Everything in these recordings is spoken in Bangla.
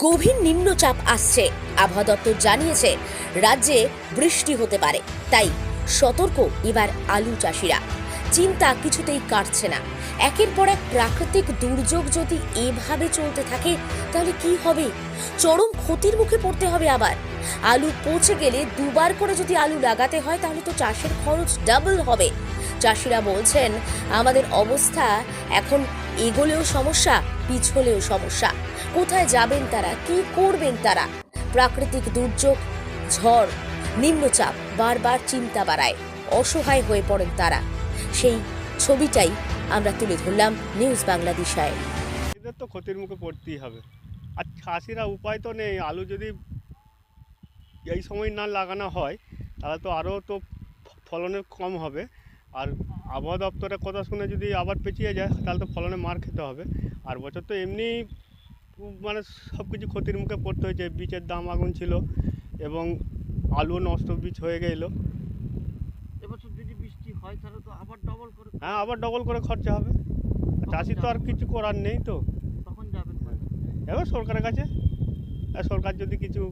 গভীর নিম্নচাপ আসছে। আবহাওয়া দপ্তর জানিয়েছে রাজ্যে বৃষ্টি হতে পারে, তাই সতর্ক এবার আলু চাষিরা। চিন্তা কিছুতেই কাটছে না। একের পর এক প্রাকৃতিক দুর্যোগ যদি এভাবে চলতে থাকে তাহলে কি হবে? চরম ক্ষতির মুখে পড়তে হবে। আবার আলু পচে গেলে দুবার করে যদি আলু লাগাতে হয় তাহলে তো চাষের খরচ ডাবল হবে। চাষিরা বলছেন, আমাদের অবস্থা এখন এগোলেও সমস্যা, পিছলেও সমস্যা। কোথায় যাবেন তারা, কি করবেন তারা? প্রাকৃতিক দুর্যোগ, ঝড়, নিম্নচাপ বারবার চিন্তা বাড়ায়, অসহায় হয়ে পড়েন তারা। সেই ছবিটাই আমরা তুলে ধরলাম নিউজ বাংলাদেশায়। এদের তো ক্ষতির মুখে পড়তেই হবে, আর চাষিরা উপায় তো নেই। আলু যদি এই সময় না লাগানো হয় তাহলে তো আরও তো ফলনের কম হবে। আর আবহাওয়া দপ্তরের কথা শুনে যদি আবার পেঁচিয়ে যায় তাহলে তো ফলনে মার খেতে হবে। আর বছর তো এমনি মানে সব কিছু ক্ষতির মুখে পড়তে হয়েছে। বীজের দাম আগুন ছিল এবং আলু নষ্ট বীজ হয়ে গেল। এবছর যদি বৃষ্টি হয় তাহলে তো আবার ডবল করে, হ্যাঁ, আবার ডবল করে খরচা হবে। চাষি তো আর কিছু করার নেই। তো তখন যাবেন এবার সরকারের কাছে, সরকার যদি কিছু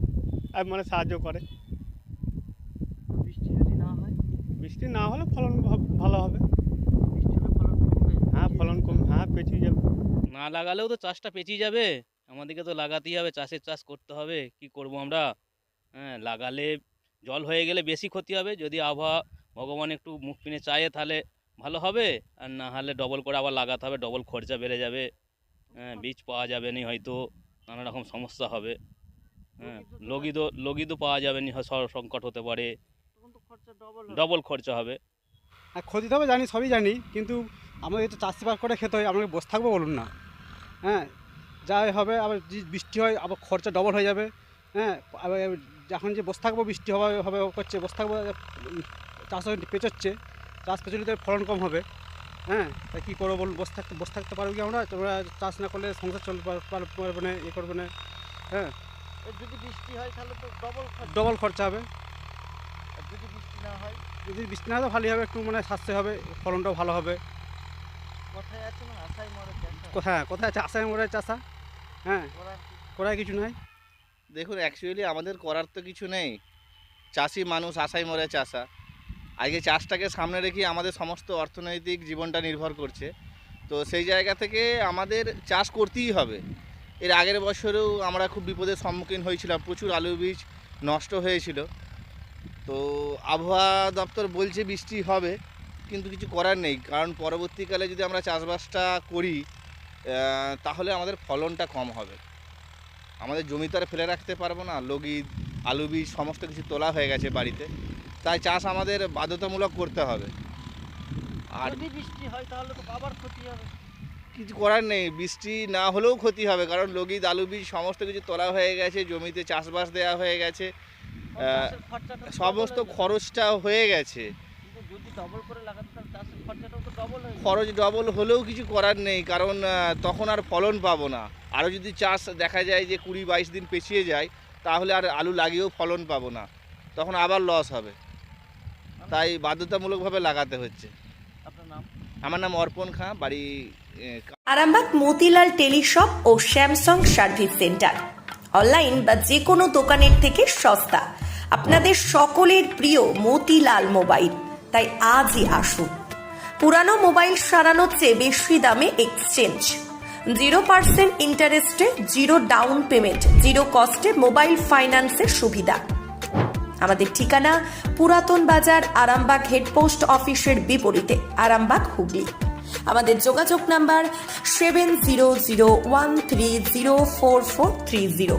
মানে সাহায্য করে। বৃষ্টি যদি না হয়, বৃষ্টি না হলে ফলন ভালো হবে। বৃষ্টি হলে ফলন কমবে। হ্যাঁ, ফলন কম, হ্যাঁ পেঁচিয়ে যাবে। না লাগালেও তো চাষটা পেঁচিয়ে যাবে। আমাদেরকে তো লাগাতেই হবে, চাষের চাষ করতে হবে। কি করব আমরা? হ্যাঁ, লাগালে জল হয়ে গেলে বেশি ক্ষতি হবে। যদি আবহাওয়া ভগবান একটু মুখ ফিরে চায় তাহলে ভালো হবে, আর না হলে ডবল করে আবার লাগাতে হবে, ডবল খরচা বেড়ে যাবে। হ্যাঁ, বীজ পাওয়া যাবে না, হয়তো নানা রকম সমস্যা হবে। হ্যাঁ, লগি তো পাওয়া যাবে না, সংকট হতে পারে, তখন তো খরচা ডবল হবে। ডবল খরচা হবে। হ্যাঁ, ক্ষতি তো হবে জানি, সবই জানি, কিন্তু আমাদের তো চাষবাস করে খেতে হয়। আমাকে বসে থাকবো বলুন না? হ্যাঁ, যাই হবে, আবার যদি বৃষ্টি হয় আবার খরচা ডবল হয়ে যাবে। হ্যাঁ, আবার এখন যে বসে থাকবো, বৃষ্টি হবে হবে করছে, বসে থাকবো, চাষ পেঁচোচ্ছে, চাষ পেঁচলে তো ফলন কম হবে। হ্যাঁ, তাই কী করবো বলুন? বসে থাকতে পারবো কি আমরা? তোমরা চাষ না করলে সংসার চলতে পারবে না, এ করবে না। হ্যাঁ, যদি বৃষ্টি হয় তাহলে তো ডবল খরচা হবে। আর যদি বৃষ্টি না হয়, যদি বৃষ্টি না হয় ভালোই হবে, একটু মানে সাশ্রয় হবে, ফলনটাও ভালো হবে। কথায় আছে না, আশায় মরে চাষা। কোথায় কোথায় আছে আশায় মরে চাষা? হ্যাঁ, করার কি? করায় কিছু নাই। দেখুন, অ্যাকচুয়ালি আমাদের করার তো কিছু নেই। চাষি মানুষ, আশায় মরে চাষা। আজকে চাষটাকে সামনে রেখে আমাদের সমস্ত অর্থনৈতিক জীবনটা নির্ভর করছে। তো সেই জায়গা থেকে আমাদের চাষ করতেই হবে। এর আগের বছরেও আমরা খুব বিপদের সম্মুখীন হয়েছিলাম, প্রচুর আলু বীজ নষ্ট হয়েছিল। তো আবহাওয়া দপ্তর বলছে বৃষ্টি হবে, কিন্তু কিছু করার নেই, কারণ পরবর্তীকালে যদি আমরা চাষবাসটা করি তাহলে আমাদের ফলনটা কম হবে। আমাদের জমি তো আর ফেলে রাখতে পারবো না। লগি, আলু বীজ সমস্ত কিছু তোলা হয়ে গেছে বাড়িতে, তাই চাষ আমাদের বাধ্যতামূলক করতে হবে। আর যদি বৃষ্টি হয় তাহলে তো আবার ক্ষতি হবে। কিছু করার নেই, বৃষ্টি না হলেও ক্ষতি হবে, কারণ লগি, আলু বীজ সমস্ত কিছু তোলা হয়ে গেছে, জমিতে চাষবাস দেওয়া হয়ে গেছে, চাষের খরচাটা সমস্ত খরচটা হয়ে গেছে। কিন্তু যদি ডবল করে লাগাতে তাহলে চাষের খরচাটাও তো ডবল হয়ে যাবে। খরচ ডবল হলেও কিছু করার নেই, কারণ তখন আর ফলন পাবো না। আরও যদি চাষ দেখা যায় যে 20-22 দিন পেছিয়ে যায়, তাহলে আর আলু লাগিয়েও ফলন পাবো না, তখন আবার লস হবে। তাই বাধ্যতামূলকভাবে লাগাতে হচ্ছে। আপনার নাম? আমার নাম অর্পণ খাঁ, বাড়ি আরামবাগ মতিলাল টেলিশপ ও স্যামসাং সার্ভিস সেন্টার। অনলাইন বা যে কোনো দোকানের থেকে সস্তা। আপনাদের সকলের প্রিয় মতিলাল মোবাইল। তাই আজই আসুন। পুরানো মোবাইল সারানোর চেয়ে বেশি দামে এক্সচেঞ্জ। 0% ইন্টারেস্টে, 0 ডাউন পেমেন্ট, 0 কস্টে মোবাইল ফাইন্যান্সের সুবিধা। আমাদের ঠিকানা পুরাতন বাজার, আরামবাগ হেডপোস্ট অফিসের বিপরীতে, আরামবাগ, হুগলি। আমাদের যোগাযোগ নাম্বার 7001304430।